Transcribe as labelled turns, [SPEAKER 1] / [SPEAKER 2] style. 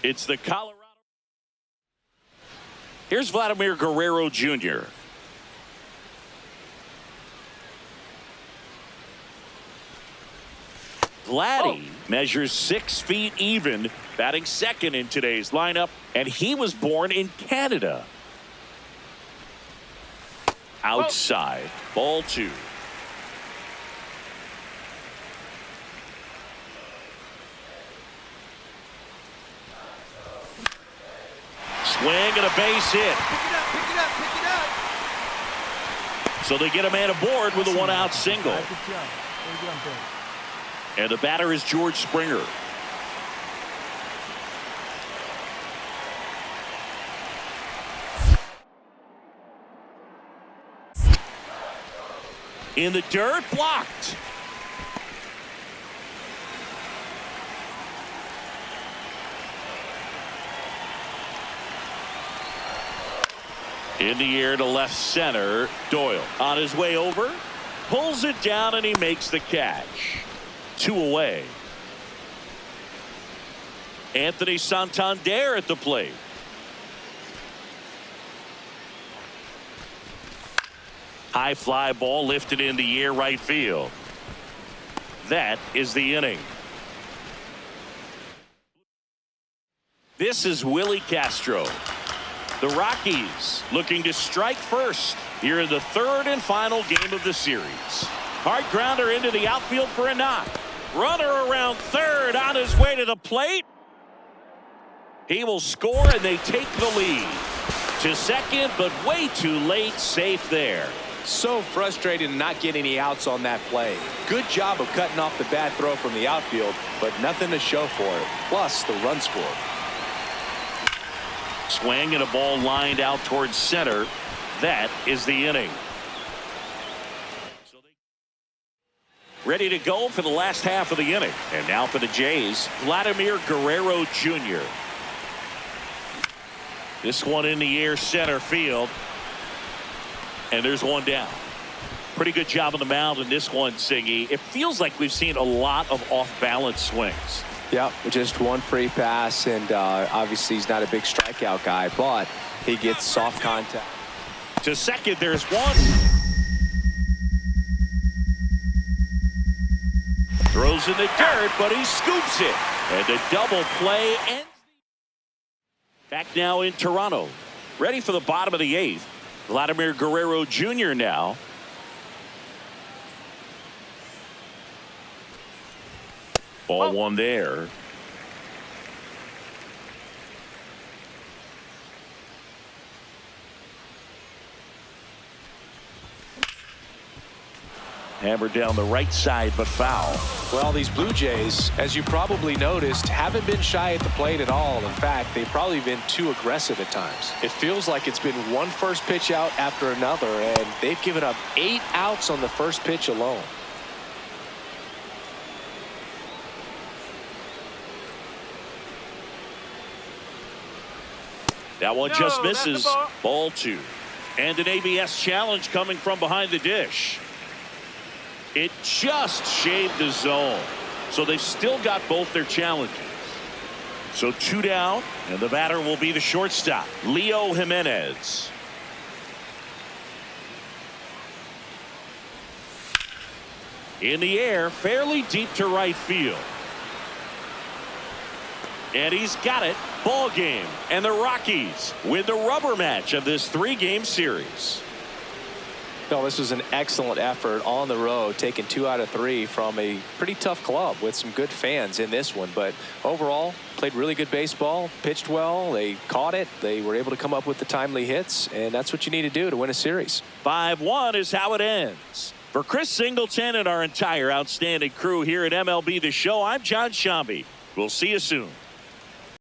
[SPEAKER 1] It's the Colorado. Here's Vladimir Guerrero, Jr. Vladdy measures 6 feet even, batting second in today's lineup, and he was born in Canada. Outside, ball 2. Swing and a base hit.
[SPEAKER 2] Pick it up.
[SPEAKER 1] So they get a man aboard with a 1-out single. And the batter is George Springer. In the dirt, blocked. In the air to left center, Doyle on his way over, pulls it down, and he makes the catch. 2 away. Anthony Santander at the plate. High fly ball lifted in the air, right field. That is the inning. This is Willie Castro. The Rockies looking to strike first here in the 3rd and final game of the series. Hard grounder into the outfield for a knock. Runner around third on his way to the plate. He will score, and they take the lead. To second, but way too late. Safe there.
[SPEAKER 3] So frustrating not getting any outs on that play. Good job of cutting off the bad throw from the outfield, but nothing to show for it. Plus the run scored.
[SPEAKER 1] Swing and a ball lined out towards center. That is the inning. Ready to go for the last half of the inning. And now for the Jays, Vladimir Guerrero, Jr. This one in the air, center field. And there's one down. Pretty good job on the mound in this one, Singy. It feels like we've seen a lot of off-balance swings.
[SPEAKER 3] Yep, just one free pass, and obviously he's not a big strikeout guy, but he gets soft contact.
[SPEAKER 1] To second, there's one. Throws in the dirt, but he scoops it. And the double play ends. Back now in Toronto. Ready for the bottom of the 8th. Vladimir Guerrero, Jr. now. Ball 1 there. Hammered down the right side, but foul.
[SPEAKER 3] Well, these Blue Jays, as you probably noticed, haven't been shy at the plate at all. In fact, they've probably been too aggressive at times. It feels like it's been one first pitch out after another, and they've given up 8 outs on the first pitch alone.
[SPEAKER 1] That one just misses. Ball 2. And an ABS challenge coming from behind the dish. It just shaved the zone. So they've still got both their challenges. So 2 down, and the batter will be the shortstop, Leo Jimenez. In the air, fairly deep to right field. And he's got it. Ball game. And the Rockies win the rubber match of this 3-game series.
[SPEAKER 3] No, this was an excellent effort on the road, taking 2 out of 3 from a pretty tough club with some good fans in this one. But overall, played really good baseball, pitched well, they caught it, they were able to come up with the timely hits, and that's what you need to do to win a series.
[SPEAKER 1] 5-1 is how it ends. For Chris Singleton and our entire outstanding crew here at MLB The Show, I'm John Shambi. We'll see you soon.